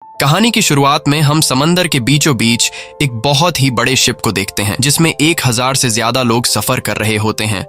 कहानी की शुरुआत में हम समंदर के बीचों बीच एक बहुत ही बड़े शिप को देखते हैं जिसमें 1000 से ज्यादा लोग सफर कर रहे होते हैं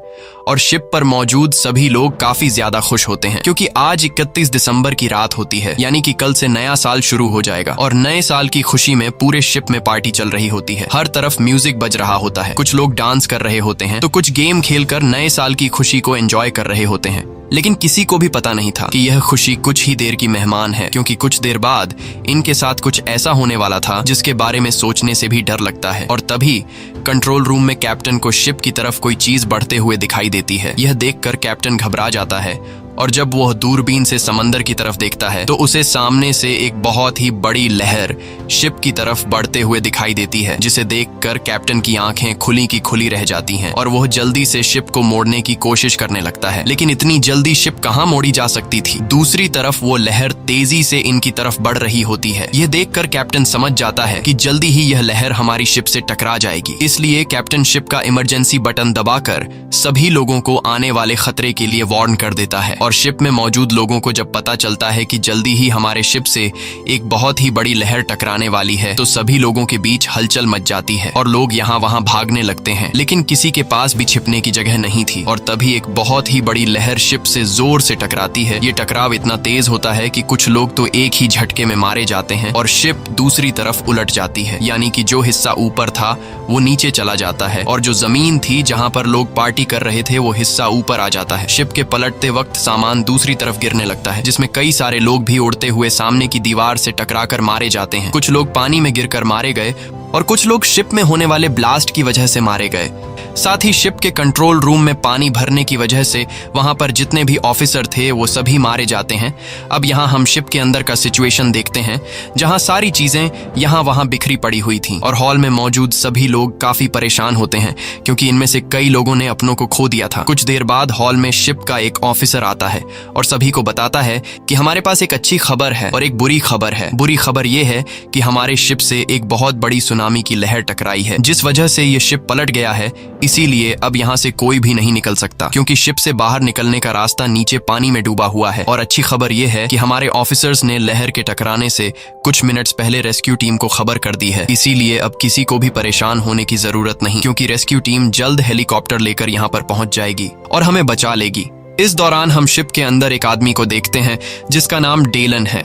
और शिप पर मौजूद सभी लोग काफी ज्यादा खुश होते हैं क्योंकि आज 31 दिसंबर की रात होती है, यानी कि कल से नया साल शुरू हो जाएगा और नए साल की खुशी में पूरे शिप में पार्टी चल रही होती है। हर तरफ म्यूजिक बज रहा होता है, कुछ लोग डांस कर रहे होते हैं तो कुछ गेम खेलकर नए साल की खुशी को एंजॉय कर रहे होते हैं। लेकिन किसी को भी पता नहीं था कि यह खुशी कुछ ही देर की मेहमान है, क्योंकि कुछ देर बाद इनके साथ कुछ ऐसा होने वाला था जिसके बारे में सोचने से भी डर लगता है। और तभी कंट्रोल रूम में कैप्टन को शिप की तरफ कोई चीज बढ़ते हुए दिखाई देती है। यह देखकर कैप्टन घबरा जाता है और जब वह दूरबीन से समंदर की तरफ देखता है तो उसे सामने से एक बहुत ही बड़ी लहर शिप की तरफ बढ़ते हुए दिखाई देती है, जिसे देखकर कैप्टन की आंखें खुली की खुली रह जाती हैं और वह जल्दी से शिप को मोड़ने की कोशिश करने लगता है। लेकिन इतनी जल्दी शिप कहां मोड़ी जा सकती थी। दूसरी तरफ वो लहर तेजी से इनकी तरफ बढ़ रही होती है। यह देखकर कैप्टन समझ जाता है कि जल्दी ही यह लहर हमारी शिप से टकरा जाएगी। इसलिए कैप्टन शिप का इमरजेंसी बटन दबाकर सभी लोगों को आने वाले खतरे के लिए वार्न कर देता है। और शिप में मौजूद लोगों को जब पता चलता है कि जल्दी ही हमारे शिप से एक बहुत ही बड़ी लहर टकराने वाली है तो सभी लोगों के बीच हलचल मच जाती है और लोग यहाँ वहाँ भागने लगते हैं। लेकिन किसी के पास भी छिपने की जगह नहीं थी और तभी एक बहुत ही बड़ी लहर शिप से जोर से टकराती है। ये टकराव इतना तेज होता है कि कुछ लोग तो एक ही झटके में मारे जाते हैं और शिप दूसरी तरफ उलट जाती है, यानी कि जो हिस्सा ऊपर था वो नीचे चला जाता है और जो जमीन थी जहाँ पर लोग पार्टी कर रहे थे वो हिस्सा ऊपर आ जाता है। शिप के पलटते वक्त सामान दूसरी तरफ गिरने लगता है, जिसमें कई सारे लोग भी उड़ते हुए सामने की दीवार से टकराकर मारे जाते हैं। कुछ लोग पानी में गिरकर मारे गए और कुछ लोग शिप में होने वाले ब्लास्ट की वजह से मारे गए। साथ ही शिप के कंट्रोल रूम में पानी भरने की वजह से वहां पर जितने भी ऑफिसर थे वो सभी मारे जाते हैं। अब यहाँ हम शिप के अंदर का सिचुएशन देखते हैं, जहां सारी चीजें यहाँ वहां बिखरी पड़ी हुई थी और हॉल में मौजूद सभी लोग काफी परेशान होते हैं क्योंकि इनमें से कई लोगों ने अपनों को खो दिया था। कुछ देर बाद हॉल में शिप का एक ऑफिसर आता है और सभी को बताता है कि हमारे पास एक अच्छी खबर है और एक बुरी खबर है। बुरी खबर ये है कि हमारे शिप से एक बहुत बड़ी सुनामी की लहर टकराई है, जिस वजह से ये शिप पलट गया है। इसीलिए अब यहाँ से कोई भी नहीं निकल सकता क्योंकि शिप से बाहर निकलने का रास्ता नीचे पानी में डूबा हुआ है। और अच्छी खबर यह है कि हमारे ऑफिसर्स ने लहर के टकराने से कुछ मिनट्स पहले रेस्क्यू टीम को खबर कर दी है। इसीलिए अब किसी को भी परेशान होने की जरूरत नहीं क्योंकि रेस्क्यू टीम जल्द हेलीकॉप्टर लेकर यहाँ पर पहुंच जाएगी और हमें बचा लेगी। इस दौरान हम शिप के अंदर एक आदमी को देखते हैं जिसका नाम डेलन है।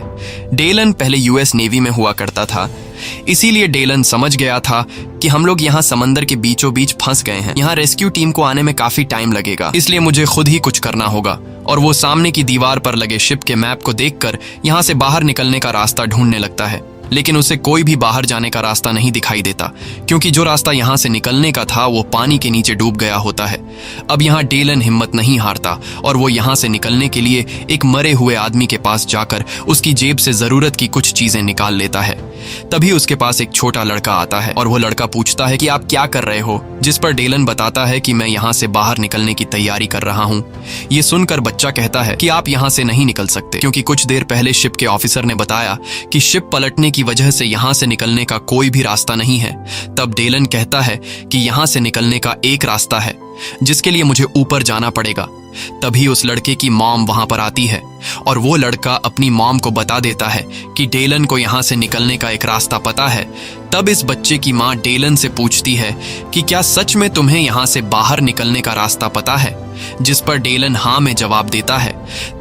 डेलन पहले यूएस नेवी में हुआ करता था, इसीलिए डेलन समझ गया था कि हम लोग यहाँ समंदर के बीचों बीच फंस गए हैं। यहाँ रेस्क्यू टीम को आने में काफी टाइम लगेगा, इसलिए मुझे खुद ही कुछ करना होगा। और वो सामने की दीवार पर लगे शिप के मैप को देखकर यहाँ से बाहर निकलने का रास्ता ढूंढने लगता है। लेकिन उसे कोई भी बाहर जाने का रास्ता नहीं दिखाई देता क्योंकि जो रास्ता यहाँ से निकलने का था वो पानी के नीचे डूब गया होता है। अब यहाँ डेलन हिम्मत नहीं हारता और वो यहाँ से निकलने के लिए एक मरे हुए आदमी के पास जाकर उसकी जेब से जरूरत की कुछ चीजें निकाल लेता है। तभी उसके पास एक छोटा लड़का आता है और वो लड़का पूछता है कि आप क्या कर रहे हो, जिस पर डेलन बताता है कि मैं यहाँ से बाहर निकलने की तैयारी कर रहा हूँ। ये सुनकर बच्चा कहता है कि आप यहाँ से नहीं निकल सकते क्योंकि कुछ देर पहले शिप के ऑफिसर ने बताया कि शिप पलटने की वजह से यहाँ से निकलने का कोई भी रास्ता नहीं है। तब डेलन कहता है कि यहाँ से निकलने का एक रास्ता है जिसके लिए मुझे ऊपर जाना पड़ेगा। तभी उस लड़के की मॉम वहां पर आती है और वो लड़का अपनी मॉम को बता देता है कि डेलन को यहाँ से निकलने का एक रास्ता पता है। तब इस बच्चे की माँ डेलन से पूछती है कि क्या सच में तुम्हें यहाँ से बाहर निकलने का रास्ता पता है, जिस पर डेलन हाँ में जवाब देता है।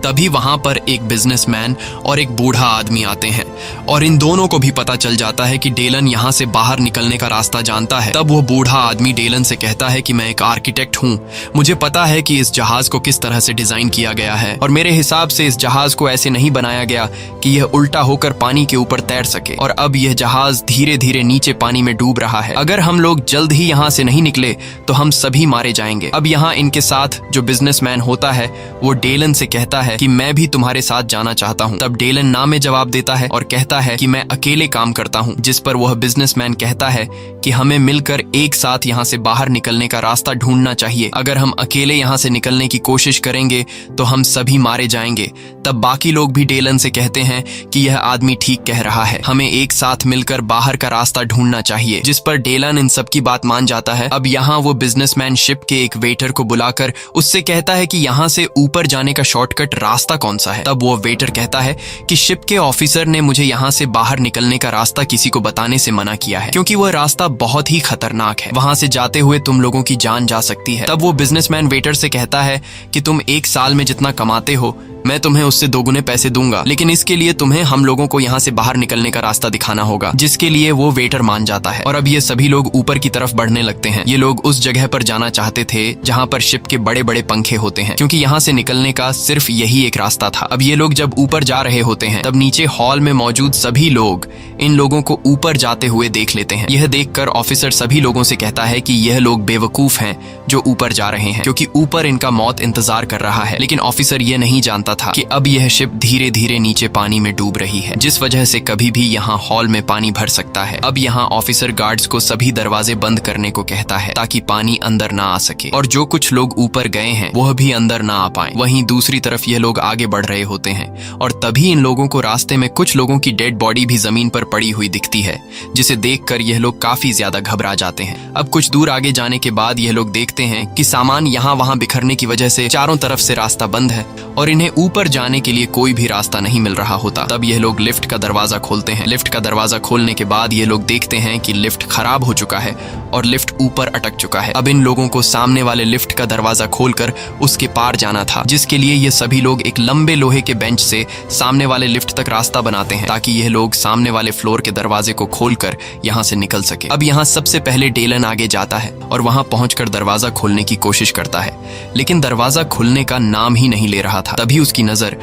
तभी वहां पर एक बिजनेसमैन और एक बूढ़ा आदमी आते हैं और इन दोनों को भी पता चल जाता है कि डेलन यहाँ से बाहर निकलने का रास्ता जानता है। तब वो बूढ़ा आदमी डेलन से कहता है कि मैं एक आर्किटेक्ट हूँ, मुझे पता है कि इस जहाज को किस तरह से डिजाइन किया गया है और मेरे हिसाब से इस जहाज को ऐसे नहीं बनाया गया कि यह उल्टा होकर पानी के ऊपर तैर सके और अब यह जहाज धीरे धीरे नीचे पानी में डूब रहा है। अगर हम लोग जल्द ही यहाँ से नहीं निकले तो हम सभी मारे जाएंगे। अब यहाँ इनके साथ जो बिजनेसमैन होता है वो डेलन से कहता है कि मैं भी तुम्हारे साथ जाना चाहता हूँ। तब डेलन ना में जवाब देता है और कहता है कि मैं अकेले काम करता हूँ, जिस पर वह बिजनेसमैन कहता है कि हमें मिलकर एक साथ यहाँ से बाहर निकलने का रास्ता ढूंढना चाहिए। अगर हम अकेले यहाँ से निकलने की कोशिश करेंगे तो हम सभी मारे जाएंगे। तब बाकी लोग भी डेलन से कहते हैं कि यह आदमी ठीक कह रहा है, हमें एक साथ मिलकर बाहर का रास्ता ढूंढना चाहिए, जिस पर डेलन इन सब की बात मान जाता है। अब यहाँ वो बिजनेसमैन शिप के एक वेटर को बुलाकर उससे कहता है कि यहाँ से ऊपर जाने का शॉर्टकट रास्ता कौन सा है। तब वो वेटर कहता है कि शिप के ऑफिसर ने मुझे यहाँ से बाहर निकलने का रास्ता किसी को बताने से मना किया है, क्योंकि वह रास्ता बहुत ही खतरनाक है, वहां से जाते हुए तुम लोगों की जान जा सकती है। तब वो बिजनेसमैन वेटर से कहता है कि तुम एक साल में जितना कमाते हो मैं तुम्हें उससे दोगुने पैसे दूंगा, लेकिन इसके लिए तुम्हें हम लोगों को यहाँ से बाहर निकलने का रास्ता दिखाना होगा, जिसके लिए वो वेटर मान जाता है। और अब ये सभी लोग ऊपर की तरफ बढ़ने लगते हैं। ये लोग उस जगह पर जाना चाहते थे जहाँ पर शिप के बड़े बड़े पंखे होते हैं, क्योंकि यहाँ से निकलने का सिर्फ यही एक रास्ता था। अब ये लोग जब ऊपर जा रहे होते हैं तब नीचे हॉल में मौजूद सभी लोग इन लोगों को ऊपर जाते हुए देख लेते हैं। यह देखकर ऑफिसर सभी लोगों से कहता है कि यह लोग बेवकूफ हैं जो ऊपर जा रहे हैं, क्योंकि ऊपर इनका मौत इंतजार कर रहा है। लेकिन ऑफिसर ये नहीं जानता था कि अब यह शिप धीरे धीरे नीचे पानी में डूब रही है, जिस वजह से कभी भी यहाँ हॉल में पानी भर सकता है। अब यहाँ ऑफिसर गार्ड्स को सभी दरवाजे बंद करने को कहता है ताकि पानी अंदर ना आ सके, और जो कुछ लोग ऊपर गए हैं वह भी अंदर ना आ पाए। वहीं दूसरी तरफ यह लोग आगे बढ़ रहे होते हैं और तभी इन लोगों को रास्ते में कुछ लोगों की डेड बॉडी भी जमीन पर पड़ी हुई दिखती है, जिसे देखकर यह लोग काफी ज्यादा घबरा जाते हैं। अब कुछ दूर आगे जाने के बाद यह लोग देखते हैं कि सामान यहाँ वहाँ बिखरने की वजह से चारों तरफ से रास्ता बंद है और इन्हें ऊपर जाने के लिए कोई भी रास्ता नहीं मिल रहा होता। तब यह लोग लिफ्ट का दरवाजा खोलते हैं। लिफ्ट का दरवाजा खोलने के बाद ये लोग देखते हैं कि लिफ्ट खराब हो चुका है और लिफ्ट ऊपर अटक चुका है। अब इन लोगों को सामने वाले लिफ्ट का दरवाजा खोलकर उसके पार जाना था, जिसके लिए ये सभी लोग एक लंबे लोहे के बेंच से सामने वाले लिफ्ट तक रास्ता बनाते हैं ताकि यह लोग सामने वाले फ्लोर के दरवाजे को खोलकर यहाँ से निकल सके। अब यहाँ सबसे पहले डेलन आगे जाता है और वहां पहुंचकर दरवाजा खोलने की कोशिश करता है, लेकिन दरवाजा खुलने का नाम ही नहीं ले रहा था। तभी उसकी नजर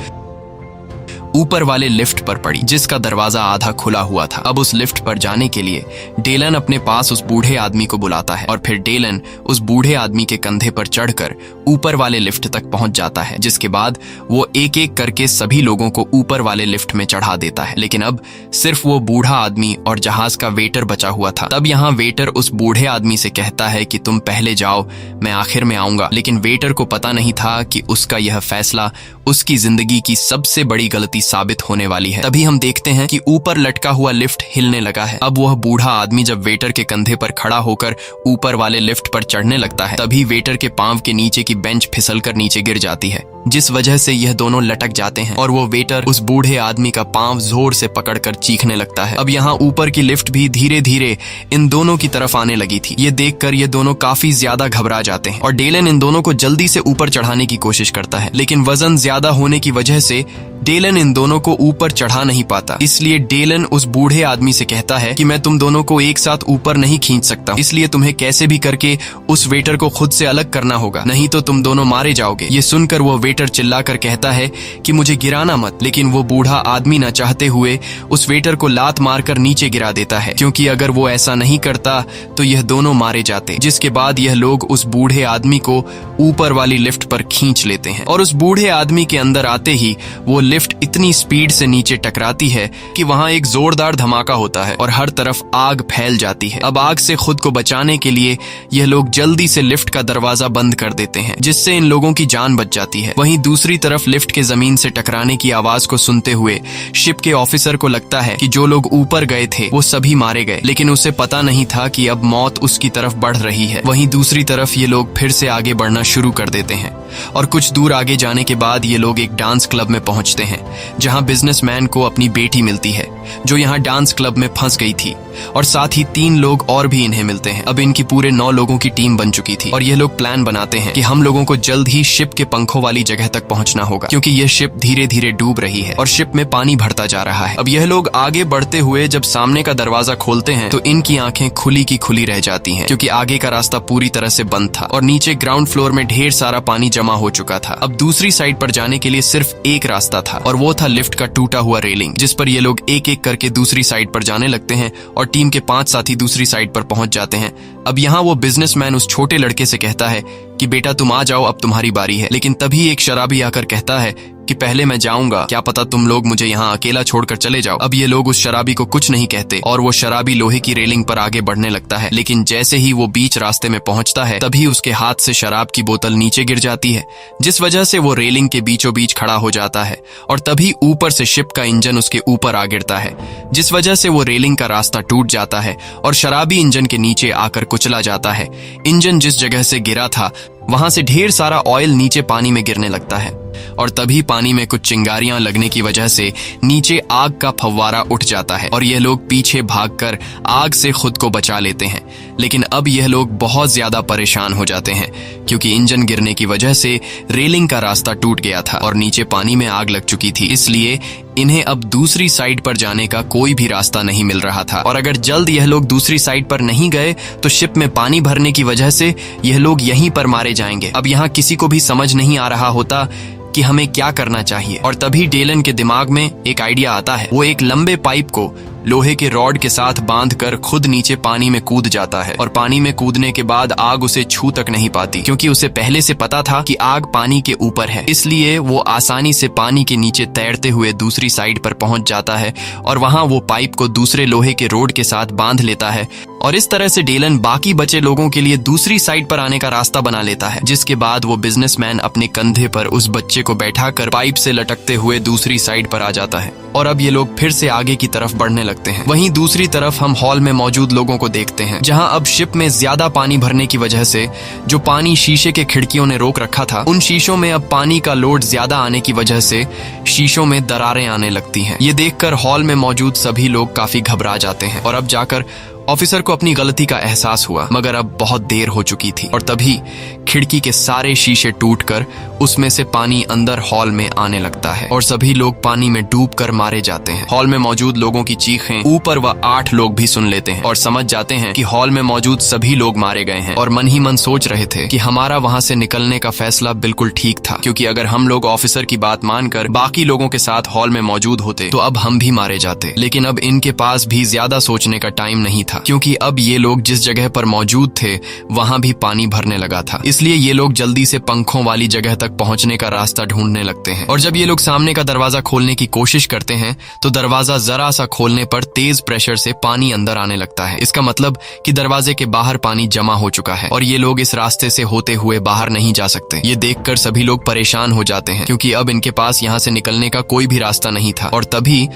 ऊपर वाले लिफ्ट पर पड़ी, जिसका दरवाजा आधा खुला हुआ था। अब उस लिफ्ट पर जाने के लिए डेलन अपने पास उस बूढ़े आदमी को बुलाता है और फिर डेलन उस बूढ़े आदमी के कंधे पर चढ़कर ऊपर वाले लिफ्ट तक पहुंच जाता है, जिसके बाद वो एक एक करके सभी लोगों को ऊपर वाले लिफ्ट में चढ़ा देता है। लेकिन अब सिर्फ वो बूढ़ा आदमी और जहाज का वेटर बचा हुआ था। तब यहाँ वेटर उस बूढ़े आदमी से कहता है कि तुम पहले जाओ, मैं आखिर में आऊंगा। लेकिन वेटर को पता नहीं था कि उसका यह फैसला उसकी जिंदगी की सबसे बड़ी गलती साबित होने वाली है। तभी हम देखते हैं कि ऊपर लटका हुआ लिफ्ट हिलने लगा है। अब वह बूढ़ा आदमी जब वेटर के कंधे पर खड़ा होकर ऊपर वाले लिफ्ट पर चढ़ने लगता है, तभी वेटर के पांव के नीचे की बेंच फिसलकर नीचे गिर जाती है, जिस वजह से यह दोनों लटक जाते हैं और वो वेटर उस बूढ़े आदमी का पांव जोर से पकड़कर चीखने लगता है। अब यहाँ ऊपर की लिफ्ट भी धीरे धीरे इन दोनों की तरफ आने लगी थी। ये देखकर ये दोनों काफी ज्यादा घबरा जाते हैं और डेलन इन दोनों को जल्दी से ऊपर चढ़ाने की कोशिश करता है, लेकिन वजन ज्यादा होने की वजह से डेलन इन दोनों को ऊपर चढ़ा नहीं पाता। इसलिए डेलन उस बूढ़े आदमी से कहता है कि मैं तुम दोनों को एक साथ ऊपर नहीं खींच सकता, इसलिए तुम्हें कैसे भी करके उस वेटर को खुद से अलग करना होगा, नहीं तो तुम दोनों मारे जाओगे। ये सुनकर वो वेटर चिल्लाकर कहता है कि मुझे गिराना मत, लेकिन वो बूढ़ा आदमी न चाहते हुए उस वेटर को लात मारकर नीचे गिरा देता है, क्योंकि अगर वो ऐसा नहीं करता तो यह दोनों मारे जाते। जिसके बाद यह लोग उस बूढ़े आदमी को ऊपर वाली लिफ्ट पर खींच लेते हैं और उस बूढ़े आदमी के अंदर आते ही वो लिफ्ट इतनी स्पीड से नीचे टकराती है कि वहां एक जोरदार धमाका होता है और हर तरफ आग फैल जाती है। अब आग से खुद को बचाने के लिए यह लोग जल्दी से लिफ्ट का दरवाजा बंद कर देते हैं, जिससे इन लोगों की जान बच जाती है। वहीं दूसरी तरफ लिफ्ट के जमीन से टकराने की आवाज को सुनते हुए शिप के ऑफिसर को लगता है कि जो लोग ऊपर गए थे वो सभी मारे गए, लेकिन उसे पता नहीं था कि अब मौत उसकी तरफ बढ़ रही है। वहीं दूसरी तरफ ये लोग फिर से आगे बढ़ना शुरू कर देते हैं और कुछ दूर आगे जाने के बाद ये लोग एक डांस क्लब में पहुंचते हैं, जहां बिजनेसमैन को अपनी बेटी मिलती है जो यहाँ डांस क्लब में फंस गई थी, और साथ ही 3 लोग और भी इन्हें मिलते हैं। अब इनकी पूरे 9 लोगों की टीम बन चुकी थी और ये लोग प्लान बनाते हैं कि हम लोगों को जल्द ही शिप के पंखों वाली जगह तक पहुंचना होगा, क्योंकि यह शिप धीरे धीरे डूब रही है और शिप में पानी भरता जा रहा है। अब यह लोग आगे बढ़ते हुए जब सामने का दरवाजा खोलते हैं तो इनकी आंखें खुली की खुली रह जाती हैं, क्योंकि आगे का रास्ता पूरी तरह से बंद था और नीचे ग्राउंड फ्लोर में ढेर सारा पानी जमा हो चुका था। अब दूसरी साइड पर जाने के लिए सिर्फ एक रास्ता था और वो था लिफ्ट का टूटा हुआ रेलिंग, जिस पर ये लोग एक एक करके दूसरी साइड पर जाने लगते हैं और टीम के 5 साथी दूसरी साइड पर पहुंच जाते हैं। अब यहाँ वो बिजनेसमैन उस छोटे लड़के से कहता है कि बेटा तुम आ जाओ, अब तुम्हारी बारी है। लेकिन तभी एक शराबी आकर कहता है कि पहले मैं जाऊंगा, क्या पता तुम लोग मुझे यहाँ अकेला छोड़कर चले जाओ। अब ये लोग उस शराबी को कुछ नहीं कहते और वो शराबी लोहे की रेलिंग पर आगे बढ़ने लगता है, लेकिन जैसे ही वो बीच रास्ते में पहुंचता है तभी उसके हाथ से शराब की बोतल नीचे गिर जाती है, जिस वजह से वो रेलिंग के बीचों बीच खड़ा हो जाता है और तभी ऊपर से शिप का इंजन उसके ऊपर आ गिरता है, जिस वजह से वो रेलिंग का रास्ता टूट जाता है और शराबी इंजन के नीचे आकर कुचला जाता है। इंजन जिस जगह से गिरा था वहां से ढेर सारा ऑयल नीचे पानी में गिरने लगता है और तभी पानी में कुछ चिंगारियां लगने की वजह से नीचे आग का फव्वारा उठ जाता है और यह लोग पीछे भागकर आग से खुद को बचा लेते हैं। लेकिन अब यह लोग बहुत ज्यादा परेशान हो जाते हैं क्योंकि इंजन गिरने की वजह से रेलिंग का रास्ता टूट गया था और नीचे पानी में आग लग चुकी थी, इसलिए इन्हें अब दूसरी साइड पर जाने का कोई भी रास्ता नहीं मिल रहा था। और अगर जल्द यह लोग दूसरी साइड पर नहीं गए तो शिप में पानी भरने की वजह से यह लोग यहीं पर मारे जाएंगे। अब यहाँ किसी को भी समझ नहीं आ रहा होता कि हमें क्या करना चाहिए और तभी डेलन के दिमाग में एक आइडिया आता है। वो एक लंबे पाइप को लोहे के रॉड के साथ बांधकर खुद नीचे पानी में कूद जाता है और पानी में कूदने के बाद आग उसे छू तक नहीं पाती क्योंकि उसे पहले से पता था कि आग पानी के ऊपर है, इसलिए वो आसानी से पानी के नीचे तैरते हुए दूसरी साइड पर पहुंच जाता है और वहां वो पाइप को दूसरे लोहे के रोड के साथ बांध लेता है और इस तरह से डेलन बाकी बचे लोगों के लिए दूसरी साइड पर आने का रास्ता बना लेता है। जिसके बाद वो बिजनेसमैन अपने कंधे पर उस बच्चे को बैठाकर पाइप से लटकते हुए दूसरी साइड पर आ जाता है और अब ये लोग फिर से आगे की तरफ बढ़ने लगते हैं। वहीं दूसरी तरफ हम हॉल में मौजूद लोगों को देखते हैं जहां अब शिप में ज्यादा पानी भरने की वजह से जो पानी शीशे के खिड़कियों ने रोक रखा था, उन शीशों में अब पानी का लोड ज्यादा आने की वजह से शीशों में दरारें आने लगती हैं। ये देखकर हॉल में मौजूद सभी लोग काफी घबरा जाते हैं और अब जाकर ऑफिसर को अपनी गलती का एहसास हुआ, मगर अब बहुत देर हो चुकी थी और तभी खिड़की के सारे शीशे टूटकर उसमें से पानी अंदर हॉल में आने लगता है और सभी लोग पानी में डूबकर मारे जाते हैं। हॉल में मौजूद लोगों की चीखें ऊपर व 8 लोग भी सुन लेते हैं और समझ जाते हैं कि हॉल में मौजूद सभी लोग मारे गए हैं और मन ही मन सोच रहे थे कि हमारा वहां से निकलने का फैसला बिल्कुल ठीक था, क्योंकि अगर हम लोग ऑफिसर की बात मानकर बाकी लोगों के साथ हॉल में मौजूद होते तो अब हम भी मारे जाते। लेकिन अब इनके पास भी ज्यादा सोचने का टाइम नहीं था क्योंकि अब ये लोग जिस जगह पर मौजूद थे वहां भी पानी भरने लगा था, इसलिए ये लोग जल्दी से पंखों वाली जगह तक पहुंचने का रास्ता ढूंढने लगते हैं। और जब ये लोग सामने का दरवाजा खोलने की कोशिश करते हैं तो दरवाजा जरा सा खोलने पर तेज प्रेशर से पानी अंदर आने लगता है। इसका मतलब कि दरवाजे के बाहर पानी जमा हो चुका है और ये लोग इस रास्ते से होते हुए बाहर नहीं जा सकते। ये देखकर सभी लोग परेशान हो जाते हैं क्योंकि अब इनके पास यहाँ से निकलने का कोई भी रास्ता नहीं था। और तभी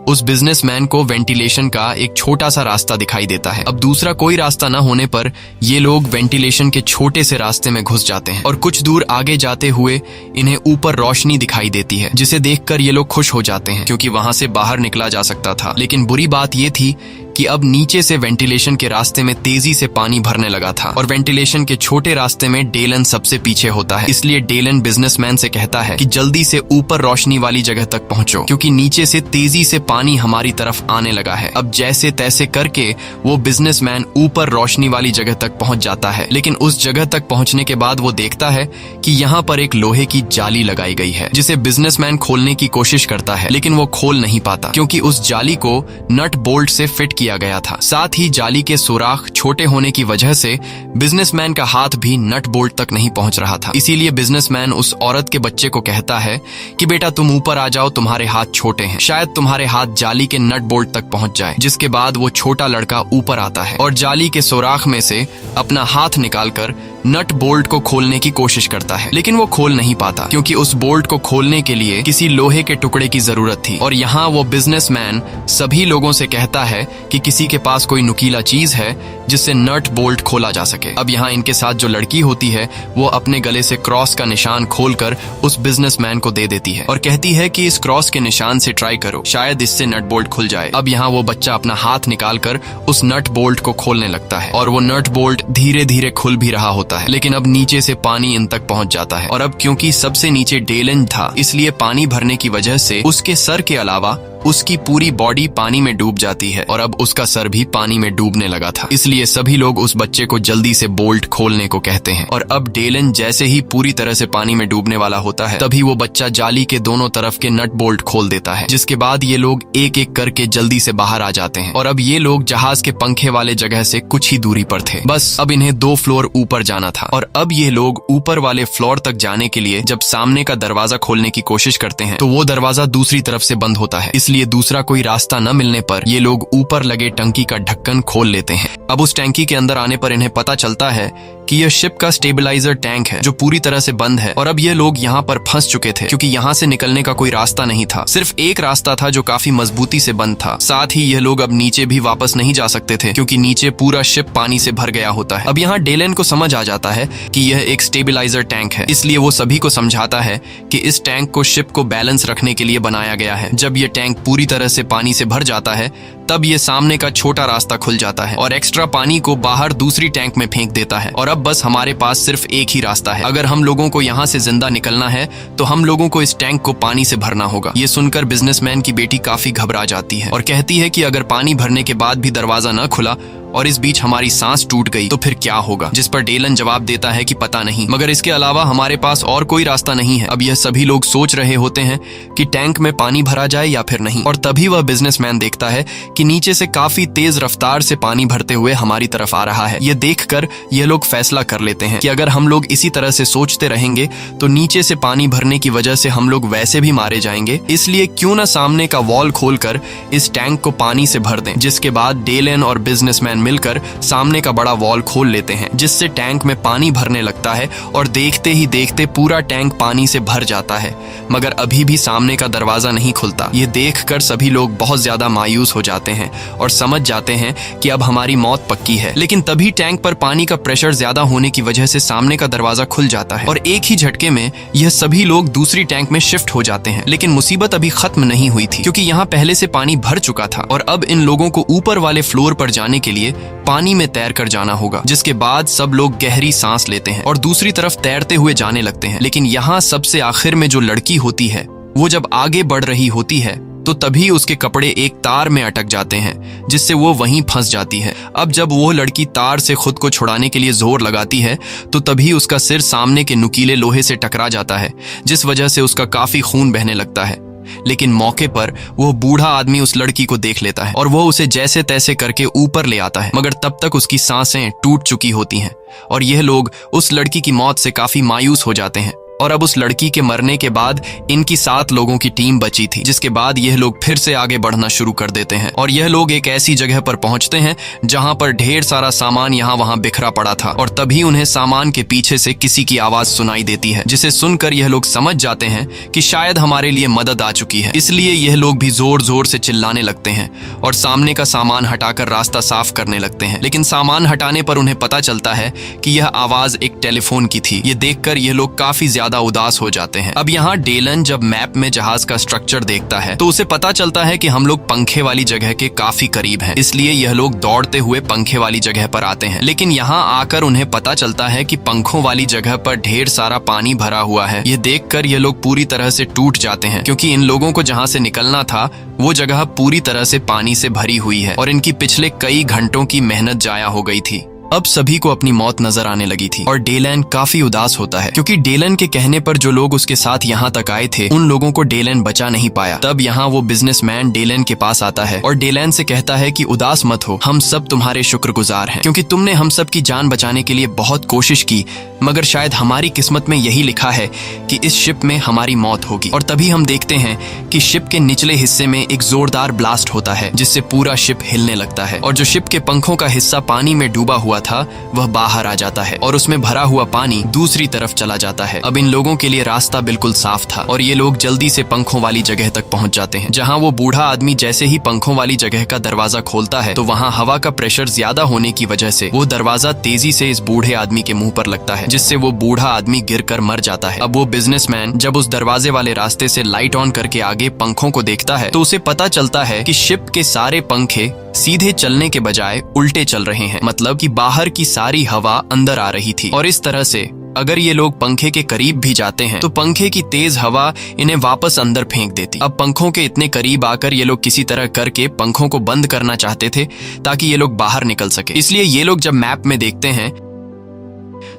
उस बिजनेसमैन को वेंटिलेशन का एक छोटा सा रास्ता दिखाई देता है। अब दूसरा कोई रास्ता न होने पर ये लोग वेंटिलेशन के छोटे से रास्ते में घुस जाते हैं और कुछ दूर आगे जाते हुए इन्हें ऊपर रोशनी दिखाई देती है, जिसे देखकर ये लोग खुश हो जाते हैं क्योंकि वहां से बाहर निकला जा सकता था। लेकिन बुरी बात ये थी कि अब नीचे से वेंटिलेशन के रास्ते में तेजी से पानी भरने लगा था और वेंटिलेशन के छोटे रास्ते में डेलन सबसे पीछे होता है। इसलिए डेलन बिजनेसमैन से कहता है कि जल्दी से ऊपर रोशनी वाली जगह तक पहुंचो क्योंकि नीचे से तेजी से पानी हमारी तरफ आने लगा है। अब जैसे तैसे करके वो बिजनेसमैन ऊपर रोशनी वाली जगह तक पहुंच जाता है, लेकिन उस जगह तक पहुंचने के बाद वो देखता है कि यहाँ पर एक लोहे की जाली लगाई गई है जिसे बिजनेसमैन खोलने की कोशिश करता है, लेकिन वो खोल नहीं पाता क्योंकि उस जाली को नट बोल्ट से फिट किया गया था। साथ ही जाली के सुराख छोटे होने की वजह से बिजनेसमैन का हाथ भी नट बोल्ट तक नहीं पहुंच रहा था। इसीलिए बिजनेसमैन उस औरत के बच्चे को कहता है कि बेटा तुम ऊपर आ जाओ, तुम्हारे हाथ छोटे हैं, शायद तुम्हारे हाथ जाली के नट बोल्ट तक पहुंच जाए। जिसके बाद वो छोटा लड़का ऊपर आता है और जाली के सुराख में से अपना हाथ निकालकर नट बोल्ट को खोलने की कोशिश करता है, लेकिन वो खोल नहीं पाता क्योंकि उस बोल्ट को खोलने के लिए किसी लोहे के टुकड़े की जरूरत थी। और यहाँ वो बिजनेसमैन सभी लोगों से कहता है कि किसी के पास कोई नुकीला चीज है जिससे नट बोल्ट खोला जा सके। अब यहाँ इनके साथ जो लड़की होती है वो अपने गले से क्रॉस का निशान खोलकर उस बिजनेसमैन को दे देती है और कहती है कि इस क्रॉस के निशान से ट्राई करो, शायद इससे नट बोल्ट खुल जाए। अब यहाँ वो बच्चा अपना हाथ निकालकर उस नट बोल्ट को खोलने लगता है और वो नट बोल्ट धीरे धीरे खुल भी रहा होता है, लेकिन अब नीचे से पानी इन तक पहुंच जाता है। और अब क्योंकि सबसे नीचे डेलन था, इसलिए पानी भरने की वजह से उसके सर के अलावा उसकी पूरी बॉडी पानी में डूब जाती है और अब उसका सर भी पानी में डूबने लगा था। इसलिए सभी लोग उस बच्चे को जल्दी से बोल्ट खोलने को कहते हैं और अब डेलन जैसे ही पूरी तरह से पानी में डूबने वाला होता है तभी वो बच्चा जाली के दोनों तरफ के नट बोल्ट खोल देता है। जिसके बाद ये लोग एक एक करके जल्दी से बाहर आ जाते हैं और अब ये लोग जहाज के पंखे वाले जगह से कुछ ही दूरी पर थे। बस अब इन्हें 2 फ्लोर ऊपर जाना था और अब ये लोग ऊपर वाले फ्लोर तक जाने के लिए जब सामने का दरवाजा खोलने की कोशिश करते हैं तो वो दरवाजा दूसरी तरफ से बंद होता है। इसलिए दूसरा कोई रास्ता न मिलने पर ये लोग ऊपर लगे टंकी का ढक्कन खोल लेते हैं। अब उस टंकी के अंदर आने पर इन्हें पता चलता है कि यह शिप का स्टेबलाइजर टैंक है जो पूरी तरह से बंद है और अब ये लोग यहाँ पर फंस चुके थे क्योंकि यहाँ से निकलने का कोई रास्ता नहीं था। सिर्फ एक रास्ता था जो काफी मजबूती से बंद था। साथ ही यह लोग अब नीचे भी वापस नहीं जा सकते थे क्योंकि नीचे पूरा शिप पानी से भर गया होता है। अब यहाँ डेलन को समझ आ जाता है कि यह एक स्टेबलाइजर टैंक है, इसलिए वो सभी को समझाता है कि इस टैंक को शिप को बैलेंस रखने के लिए बनाया गया है। जब यह टैंक पूरी तरह से पानी से भर जाता है तब ये सामने का छोटा रास्ता खुल जाता है और एक्स्ट्रा पानी को बाहर दूसरी टैंक में फेंक देता है और अब बस हमारे पास सिर्फ एक ही रास्ता है। अगर हम लोगों को यहाँ से जिंदा निकलना है तो हम लोगों को इस टैंक को पानी से भरना होगा। ये सुनकर बिजनेसमैन की बेटी काफी घबरा जाती है और कहती है कि अगर पानी भरने के बाद भी दरवाजा न खुला और इस बीच हमारी सांस टूट गई तो फिर क्या होगा। जिस पर डेलन जवाब देता है कि पता नहीं, मगर इसके अलावा हमारे पास और कोई रास्ता नहीं है। अब यह सभी लोग सोच रहे होते हैं कि टैंक में पानी भरा जाए या फिर नहीं, और तभी वह बिजनेसमैन देखता है कि नीचे से काफी तेज रफ्तार से पानी भरते हुए हमारी तरफ आ रहा है। यह देखकर यह लोग फैसला कर लेते हैं कि अगर हम लोग इसी तरह से सोचते रहेंगे तो नीचे से पानी भरने की वजह से हम लोग वैसे भी मारे जाएंगे, इसलिए क्यों न सामने का वॉल खोलकर इस टैंक को पानी से भर दें। जिसके बाद डेलन और बिजनेसमैन मिलकर सामने का बड़ा वॉल खोल लेते हैं जिससे टैंक में पानी भरने लगता है और देखते ही देखते पूरा टैंक पानी से भर जाता है, मगर अभी भी सामने का दरवाजा नहीं खुलता। ये देखकर सभी लोग बहुत ज्यादा मायूस हो जाते हैं और समझ जाते हैं कि अब हमारी मौत पक्की है। लेकिन तभी टैंक पर पानी का प्रेशर ज्यादा होने की वजह से सामने का दरवाजा खुल जाता है और एक ही झटके में यह सभी लोग दूसरी टैंक में शिफ्ट हो जाते हैं। लेकिन मुसीबत अभी खत्म नहीं हुई थी क्योंकि यहाँ पहले से पानी भर चुका था और अब इन लोगों को ऊपर वाले फ्लोर पर जाने के लिए पानी में तैर कर जाना होगा। जिसके बाद सब लोग गहरी सांस लेते हैं और दूसरी तरफ तैरते हुए जाने लगते हैं। लेकिन यहाँ सबसे आखिर में जो लड़की होती है वो जब आगे बढ़ रही होती है तो तभी उसके कपड़े एक तार में अटक जाते हैं जिससे वो वहीं फंस जाती है। अब जब वो लड़की तार से खुद को छुड़ाने के लिए जोर लगाती है तो तभी उसका सिर सामने के नुकीले लोहे से टकरा जाता है जिस वजह से उसका काफी खून बहने लगता है। लेकिन मौके पर वो बूढ़ा आदमी उस लड़की को देख लेता है और वो उसे जैसे तैसे करके ऊपर ले आता है, मगर तब तक उसकी सांसें टूट चुकी होती हैं और यह लोग उस लड़की की मौत से काफी मायूस हो जाते हैं। और अब उस लड़की के मरने के बाद इनकी 7 लोगों की टीम बची थी, जिसके बाद यह लोग फिर से आगे बढ़ना शुरू कर देते हैं और यह लोग एक ऐसी जगह पर पहुंचते हैं जहां पर ढेर सारा सामान यहाँ वहां बिखरा पड़ा था और तभी उन्हें सामान के पीछे से किसी की आवाज सुनाई देती है, जिसे सुनकर यह लोग समझ जाते हैं कि शायद हमारे लिए मदद आ चुकी है। इसलिए यह लोग भी जोर जोर से चिल्लाने लगते हैं और सामने का सामान हटाकर रास्ता साफ करने लगते हैं। लेकिन सामान हटाने पर उन्हें पता चलता है कि यह आवाज एक टेलीफोन की थी। ये देखकर यह लोग काफी ज्यादा उदास हो जाते हैं। अब यहाँ डेलन जब मैप में जहाज का स्ट्रक्चर देखता है तो उसे पता चलता है कि हम लोग पंखे वाली जगह के काफी करीब हैं, इसलिए यह लोग दौड़ते हुए पंखे वाली जगह पर आते हैं। लेकिन यहाँ आकर उन्हें पता चलता है कि पंखों वाली जगह पर ढेर सारा पानी भरा हुआ है। यह देखकर यह लोग पूरी तरह से टूट जाते हैं क्योंकि इन लोगों को जहाँ से निकलना था वो जगह पूरी तरह से पानी से भरी हुई है और इनकी पिछले कई घंटों की मेहनत जाया हो गई थी। अब सभी को अपनी मौत नजर आने लगी थी और डेलन काफी उदास होता है क्योंकि डेलन के कहने पर जो लोग उसके साथ यहाँ तक आए थे उन लोगों को डेलन बचा नहीं पाया। तब यहाँ वो बिजनेसमैन डेलन के पास आता है और डेलन से कहता है कि उदास मत हो, हम सब तुम्हारे शुक्रगुजार हैं क्योंकि तुमने हम सब की जान बचाने के लिए बहुत कोशिश की, मगर शायद हमारी किस्मत में यही लिखा है कि इस शिप में हमारी मौत होगी। और तभी हम देखते हैं कि शिप के निचले हिस्से में एक जोरदार ब्लास्ट होता है जिससे पूरा शिप हिलने लगता है और जो शिप के पंखों का हिस्सा पानी में डूबा हुआ था वह बाहर आ जाता है और उसमें भरा हुआ पानी दूसरी तरफ चला जाता है। अब इन लोगों के लिए रास्ता बिल्कुल साफ था और ये लोग जल्दी से पंखों वाली जगह तक पहुंच जाते हैं, जहां वो बूढ़ा आदमी जैसे ही पंखों वाली जगह का दरवाजा खोलता है तो वहां हवा का प्रेशर ज्यादा होने की वजह से वो दरवाजा तेजी से इस बूढ़े आदमी के मुंह पर लगता है, जिससे वो बूढ़ा आदमी गिरकर मर जाता है। अब वो बिजनेसमैन जब उस दरवाजे वाले रास्ते से लाइट ऑन करके आगे पंखों को देखता है तो उसे पता चलता है कि शिप के सारे पंखे सीधे चलने के बजाय उल्टे चल रहे हैं, मतलब कि बाहर की सारी हवा अंदर आ रही थी और इस तरह से अगर ये लोग पंखे के करीब भी जाते हैं तो पंखे की तेज हवा इन्हें वापस अंदर फेंक देती। अब पंखों के इतने करीब आकर ये लोग किसी तरह करके पंखों को बंद करना चाहते थे ताकि ये लोग बाहर निकल सके। इसलिए ये लोग जब मैप में देखते हैं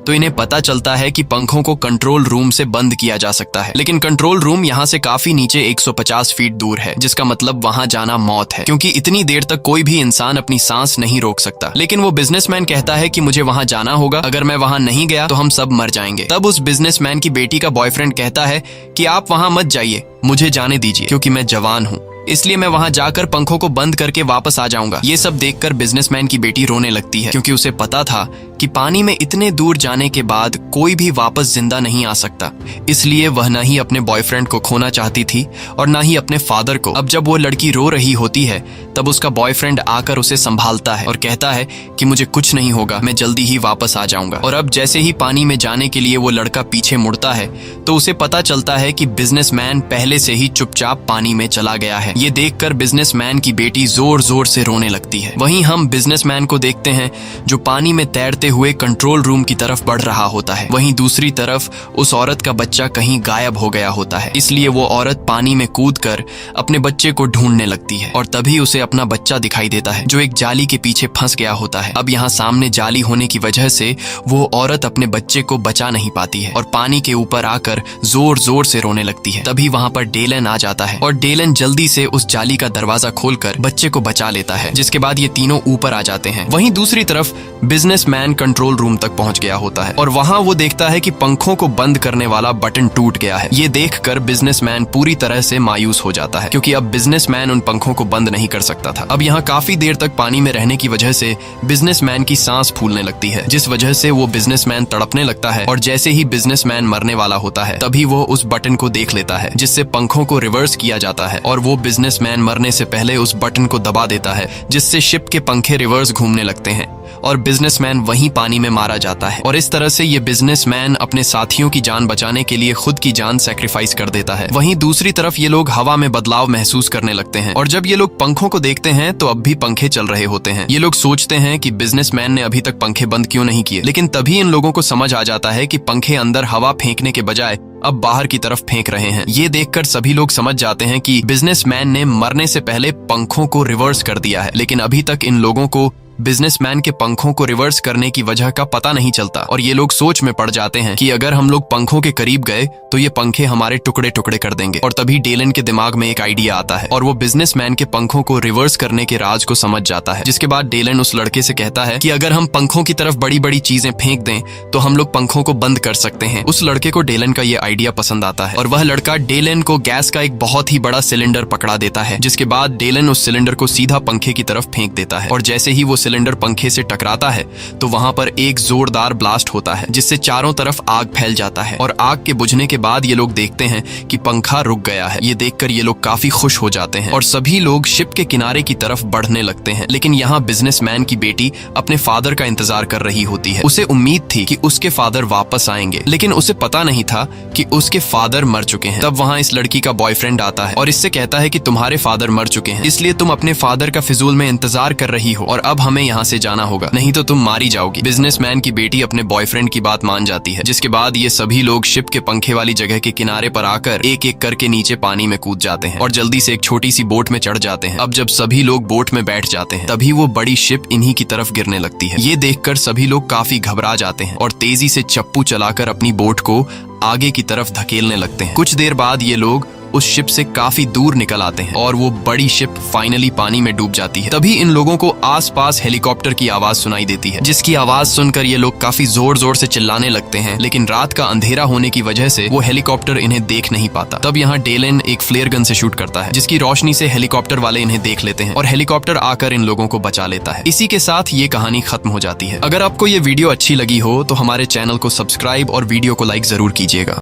तो इन्हें पता चलता है कि पंखों को कंट्रोल रूम से बंद किया जा सकता है, लेकिन कंट्रोल रूम यहाँ से काफी नीचे 150 फीट दूर है, जिसका मतलब वहां जाना मौत है क्योंकि इतनी देर तक कोई भी इंसान अपनी सांस नहीं रोक सकता। लेकिन वो बिजनेसमैन कहता है कि मुझे वहां जाना होगा, अगर मैं वहां नहीं गया तो हम सब मर जाएंगे। तब उस बिजनेसमैन की बेटी का बॉयफ्रेंड कहता है कि आप वहां मत जाइए, मुझे जाने दीजिए क्योंकि मैं जवान हूँ, इसलिए मैं वहां जाकर पंखों को बंद करके वापस आ जाऊंगा। ये सब देखकर बिजनेसमैन की बेटी रोने लगती है क्योंकि उसे पता था कि पानी में इतने दूर जाने के बाद कोई भी वापस जिंदा नहीं आ सकता, इसलिए वह न ही अपने बॉयफ्रेंड को खोना चाहती थी और न ही अपने फादर को। अब जब वो लड़की रो रही होती है तब उसका बॉयफ्रेंड आकर उसे संभालता है और कहता है कि मुझे कुछ नहीं होगा, मैं जल्दी ही वापस आ जाऊंगा। और अब जैसे ही पानी में जाने के लिए वो लड़का पीछे मुड़ता है तो उसे पता चलता है कि बिजनेसमैन पहले से ही चुपचाप पानी में चला गया है। ये देखकर बिजनेसमैन की बेटी जोर जोर से रोने लगती है। वहीं हम बिजनेसमैन को देखते हैं जो पानी में तैरते हुए कंट्रोल रूम की तरफ बढ़ रहा होता है। वहीं दूसरी तरफ उस औरत का बच्चा कहीं गायब हो गया होता है, इसलिए वो औरत पानी में कूदकर अपने बच्चे को ढूंढने लगती है और तभी उसे अपना बच्चा दिखाई देता है जो एक जाली के पीछे फंस गया होता है। अब यहाँ सामने जाली होने की वजह से वो औरत अपने बच्चे को बचा नहीं पाती है और पानी के ऊपर आकर जोर जोर से रोने लगती है। तभी वहाँ पर डेलन आ जाता है और डेलन जल्दी से उस जाली का दरवाजा खोलकर बच्चे को बचा लेता है, जिसके बाद ये तीनों ऊपर आ जाते हैं। वहीं दूसरी तरफ बिजनेसमैन कंट्रोल रूम तक पहुंच गया होता है और वहां वो देखता है कि पंखों को बंद करने वाला बटन टूट गया है। ये देखकर बिजनेसमैन पूरी तरह से मायूस हो जाता है क्योंकि अब बिजनेसमैन उन पंखों को बंद नहीं कर सकता था। अब यहाँ काफी देर तक पानी में रहने की वजह से बिजनेसमैन की सांस फूलने लगती है, जिस वजह से वो बिजनेसमैन तड़पने लगता है और जैसे ही बिजनेसमैन मरने वाला होता है तभी वो उस बटन को देख लेता है जिससे पंखों को रिवर्स किया जाता है और वो बिजनेसमैन मरने से पहले उस बटन को दबा देता है जिससे शिप के पंखे रिवर्स घूमने लगते हैं और बिजनेसमैन वहीं पानी में मारा जाता है। और इस तरह से ये बिजनेसमैन अपने साथियों की जान बचाने के लिए खुद की जान सैक्रिफाइस कर देता है। वहीं दूसरी तरफ ये लोग हवा में बदलाव महसूस करने लगते हैं और जब ये लोग पंखों को देखते हैं तो अब भी पंखे चल रहे होते हैं। ये लोग सोचते हैं कि बिजनेसमैन ने अभी तक पंखे बंद क्यों नहीं किए, लेकिन तभी इन लोगों को समझ आ जाता है कि पंखे अंदर हवा फेंकने के बजाय अब बाहर की तरफ फेंक रहे हैं। ये देखकर सभी लोग समझ जाते हैं कि बिजनेसमैन ने मरने से पहले पंखों को रिवर्स कर दिया है, लेकिन अभी तक इन लोगों को बिजनेसमैन के पंखों को रिवर्स करने की वजह का पता नहीं चलता और ये लोग सोच में पड़ जाते हैं कि अगर हम लोग पंखों के करीब गए तो ये पंखे हमारे टुकड़े टुकड़े कर देंगे। और तभी डेलन के दिमाग में एक आइडिया आता है और वो बिजनेसमैन के पंखों को रिवर्स करने के राज को समझ जाता है, जिसके बाद डेलन उस लड़के से कहता है कि अगर हम पंखों की तरफ बड़ी बड़ी चीजें फेंक दें तो हम लोग पंखों को बंद कर सकते हैं। उस लड़के को डेलन का ये आइडिया पसंद आता है और वह लड़का डेलन को गैस का एक बहुत ही बड़ा सिलेंडर पकड़ा देता है, जिसके बाद डेलन उस सिलेंडर को सीधा पंखे की तरफ फेंक देता है और जैसे ही वो सिलेंडर पंखे से टकराता है तो वहां पर एक जोरदार ब्लास्ट होता है जिससे चारों तरफ आग फैल जाता है और आग के बुझने के बाद ये लोग देखते हैं कि पंखा रुक गया है। ये देखकर ये लोग काफी खुश हो जाते हैं और सभी लोग शिप के किनारे की तरफ बढ़ने लगते हैं। लेकिन यहाँ बिजनेसमैन की बेटी अपने फादर का इंतजार कर रही होती है। उसे उम्मीद थी कि उसके फादर वापस आएंगे, लेकिन उसे पता नहीं था कि उसके फादर मर चुके हैं। तब वहाँ इस लड़की का बॉयफ्रेंड आता है और इससे कहता है कि तुम्हारे फादर मर चुके हैं, इसलिए तुम अपने फादर का फिजूल में इंतजार कर रही हो और अब हमें यहाँ से जाना होगा, नहीं तो तुम मारी जाओगी। बिजनेसमैन की बेटी अपने बॉयफ्रेंड की बात मान जाती है, जिसके बाद ये सभी लोग शिप के पंखे वाली जगह के किनारे पर आकर एक एक करके नीचे पानी में कूद जाते हैं और जल्दी से एक छोटी सी बोट में चढ़ जाते हैं। अब जब सभी लोग बोट में बैठ जाते हैं तभी वो बड़ी शिप इन्हीं की तरफ गिरने लगती है। ये देखकर सभी लोग काफी घबरा जाते हैं और तेजी से चप्पू चलाकर अपनी बोट को आगे की तरफ धकेलने लगते हैं। कुछ देर बाद ये लोग उस शिप से काफी दूर निकल आते हैं और वो बड़ी शिप फाइनली पानी में डूब जाती है। तभी इन लोगों को आसपास हेलीकॉप्टर की आवाज सुनाई देती है, जिसकी आवाज सुनकर ये लोग काफी जोर जोर से चिल्लाने लगते हैं, लेकिन रात का अंधेरा होने की वजह से वो हेलीकॉप्टर इन्हें देख नहीं पाता। तब यहाँ डेलन एक फ्लेयर गन से शूट करता है, जिसकी रोशनी से हेलीकॉप्टर वाले इन्हें देख लेते हैं और हेलीकॉप्टर आकर इन लोगों को बचा लेता है। इसी के साथ ये कहानी खत्म हो जाती है। अगर आपको ये वीडियो अच्छी लगी हो तो हमारे चैनल को सब्सक्राइब और वीडियो को लाइक जरूर कीजिएगा।